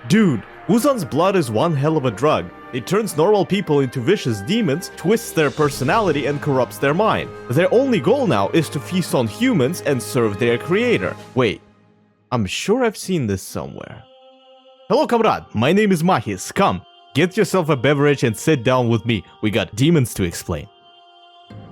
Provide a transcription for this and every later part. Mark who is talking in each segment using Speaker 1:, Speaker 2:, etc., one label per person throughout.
Speaker 1: Dude, Muzan's blood is one hell of a drug. It turns normal people into vicious demons, twists their personality, and corrupts their mind. Their only goal now is to feast on humans and serve their creator. Wait, I'm sure I've seen this somewhere. Hello, comrade. My name is Mahis. Come, get yourself a beverage and sit down with me. We got demons to explain.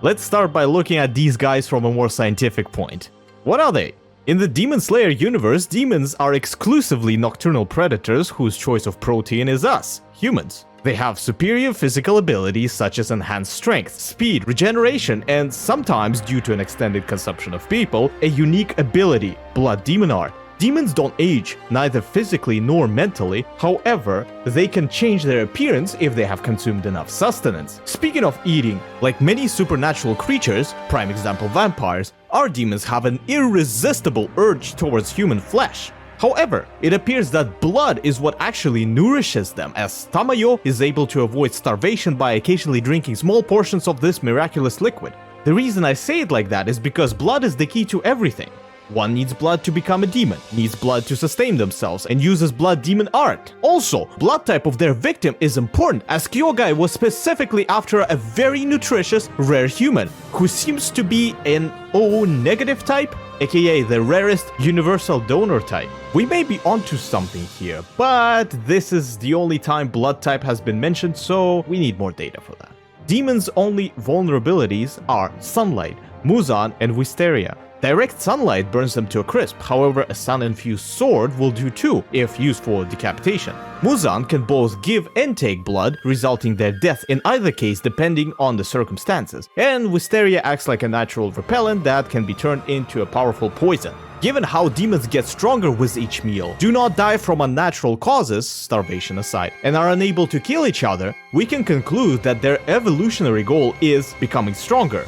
Speaker 1: Let's start by looking at these guys from a more scientific point. What are they? In the Demon Slayer universe, demons are exclusively nocturnal predators whose choice of protein is us, humans. They have superior physical abilities such as enhanced strength, speed, regeneration, and sometimes, due to an extended consumption of people, a unique ability, Blood Demon Art. Demons don't age, neither physically nor mentally. However, they can change their appearance if they have consumed enough sustenance. Speaking of eating, like many supernatural creatures, prime example vampires, our demons have an irresistible urge towards human flesh. However, it appears that blood is what actually nourishes them, as Tamayo is able to avoid starvation by occasionally drinking small portions of this miraculous liquid. The reason I say it like that is because blood is the key to everything. One needs blood to become a demon, needs blood to sustain themselves, and uses blood demon art. Also, blood type of their victim is important, as Kyogai was specifically after a very nutritious, rare human, who seems to be an O negative type, aka the rarest universal donor type. We may be onto something here, but this is the only time blood type has been mentioned, so we need more data for that. Demons' only vulnerabilities are sunlight, Muzan, and Wisteria. Direct sunlight burns them to a crisp, however a sun-infused sword will do too, if used for decapitation. Muzan can both give and take blood, resulting their death in either case depending on the circumstances, and Wisteria acts like a natural repellent that can be turned into a powerful poison. Given how demons get stronger with each meal, do not die from unnatural causes, starvation aside, and are unable to kill each other, we can conclude that their evolutionary goal is becoming stronger.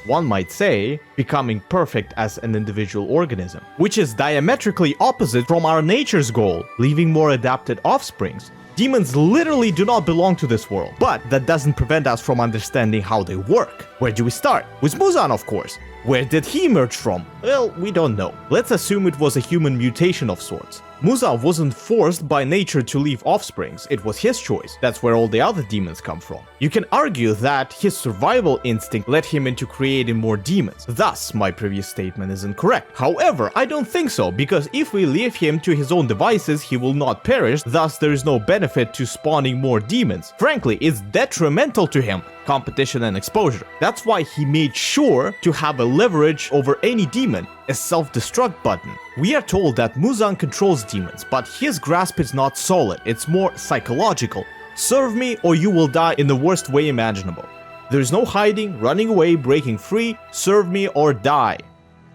Speaker 1: One might say, becoming perfect as an individual organism, which is diametrically opposite from our nature's goal, leaving more adapted offsprings. Demons literally do not belong to this world, but that doesn't prevent us from understanding how they work. Where do we start? With Muzan, of course. Where did he emerge from? Well, we don't know. Let's assume it was a human mutation of sorts. Muzan wasn't forced by nature to leave offsprings, it was his choice. That's where all the other demons come from. You can argue that his survival instinct led him into creating more demons. Thus, my previous statement is incorrect. However, I don't think so, because if we leave him to his own devices, he will not perish, thus there is no benefit to spawning more demons. Frankly, it's detrimental to him. Competition and exposure. That's why he made sure to have a leverage over any demon, a self-destruct button. We are told that Muzan controls demons, but his grasp is not solid, it's more psychological. Serve me or you will die in the worst way imaginable. There is no hiding, running away, breaking free, serve me or die.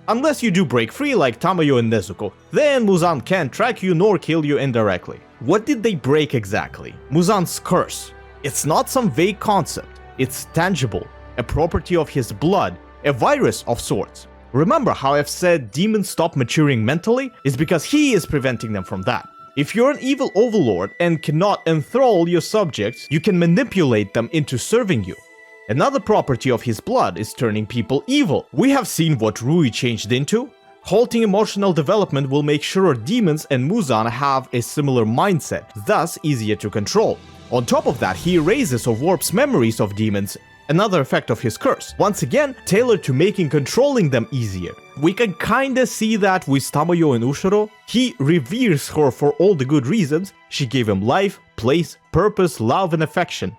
Speaker 1: Unless you do break free like Tamayo and Nezuko, then Muzan can't track you nor kill you indirectly. What did they break exactly? Muzan's curse. It's not some vague concept. It's tangible, a property of his blood, a virus of sorts. Remember how I've said demons stop maturing mentally? It's because he is preventing them from that. If you're an evil overlord and cannot enthrall your subjects, you can manipulate them into serving you. Another property of his blood is turning people evil. We have seen what Rui changed into. Halting emotional development will make sure demons and Muzan have a similar mindset, thus easier to control. On top of that, he erases or warps memories of demons, another effect of his curse, once again tailored to making controlling them easier. We can kinda see that with Tamayo and Ushiro. He reveres her for all the good reasons. She gave him life, place, purpose, love, and affection.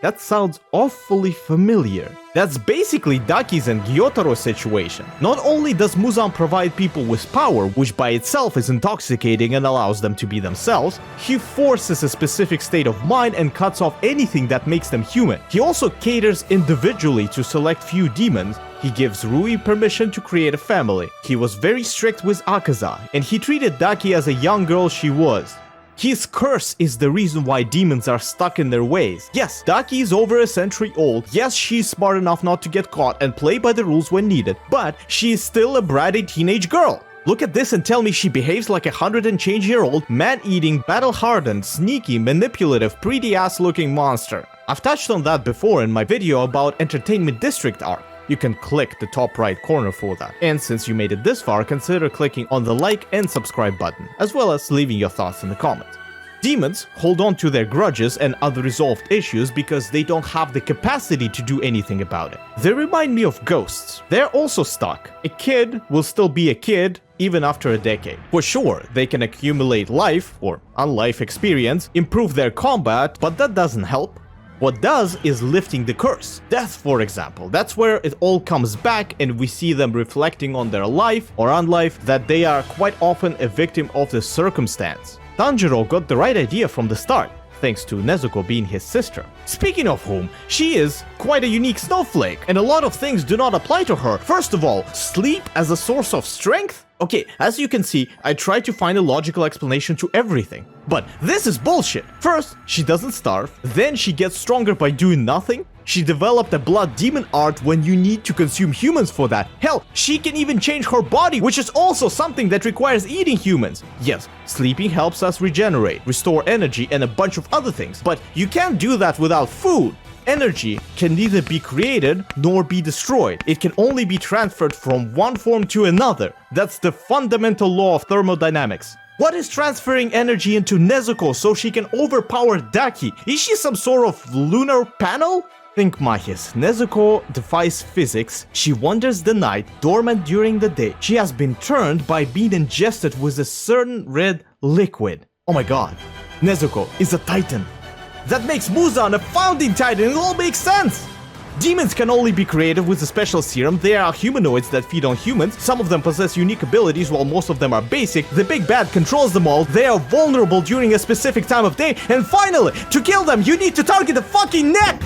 Speaker 1: That sounds awfully familiar. That's basically Daki's and Gyotaro's situation. Not only does Muzan provide people with power, which by itself is intoxicating and allows them to be themselves, he forces a specific state of mind and cuts off anything that makes them human. He also caters individually to select few demons. He gives Rui permission to create a family. He was very strict with Akaza, and he treated Daki as a young girl she was. His curse is the reason why demons are stuck in their ways. Yes, Daki is over a century old. Yes, she's smart enough not to get caught and play by the rules when needed, but she is still a bratty teenage girl. Look at this and tell me she behaves like a 100-and-change-year-old, man-eating, battle-hardened, sneaky, manipulative, pretty-ass-looking monster. I've touched on that before in my video about Entertainment District arc. You can click the top right corner for that. And since you made it this far, consider clicking on the like and subscribe button, as well as leaving your thoughts in the comments. Demons hold on to their grudges and unresolved issues because they don't have the capacity to do anything about it. They remind me of ghosts. They're also stuck. A kid will still be a kid even after a decade. For sure, they can accumulate life or unlife experience, improve their combat, but that doesn't help. What does is lifting the curse. Death, for example. That's where it all comes back and we see them reflecting on their life or unlife, that they are quite often a victim of the circumstance. Tanjiro got the right idea from the start, thanks to Nezuko being his sister. Speaking of whom, she is quite a unique snowflake, and a lot of things do not apply to her. First of all, sleep as a source of strength? Okay, as you can see, I tried to find a logical explanation to everything. But this is bullshit. First, she doesn't starve, then she gets stronger by doing nothing. She developed a blood demon art when you need to consume humans for that. Hell, she can even change her body, which is also something that requires eating humans. Yes, sleeping helps us regenerate, restore energy, and a bunch of other things. But you can't do that without food. Energy can neither be created nor be destroyed. It can only be transferred from one form to another. That's the fundamental law of thermodynamics. What is transferring energy into Nezuko so she can overpower Daki? Is she some sort of lunar panel? Think Mahis. Nezuko defies physics. She wanders the night, dormant during the day. She has been turned by being ingested with a certain red liquid. Oh my god. Nezuko is a titan. That makes Muzan a founding titan. It all makes sense. Demons can only be created with a special serum. They are humanoids that feed on humans. Some of them possess unique abilities while most of them are basic. The big bad controls them all. They are vulnerable during a specific time of day. And finally, to kill them, you need to target the fucking neck!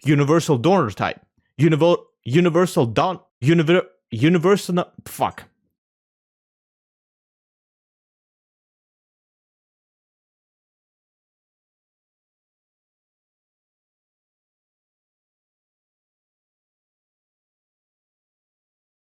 Speaker 1: Universal donor type. Universal fuck.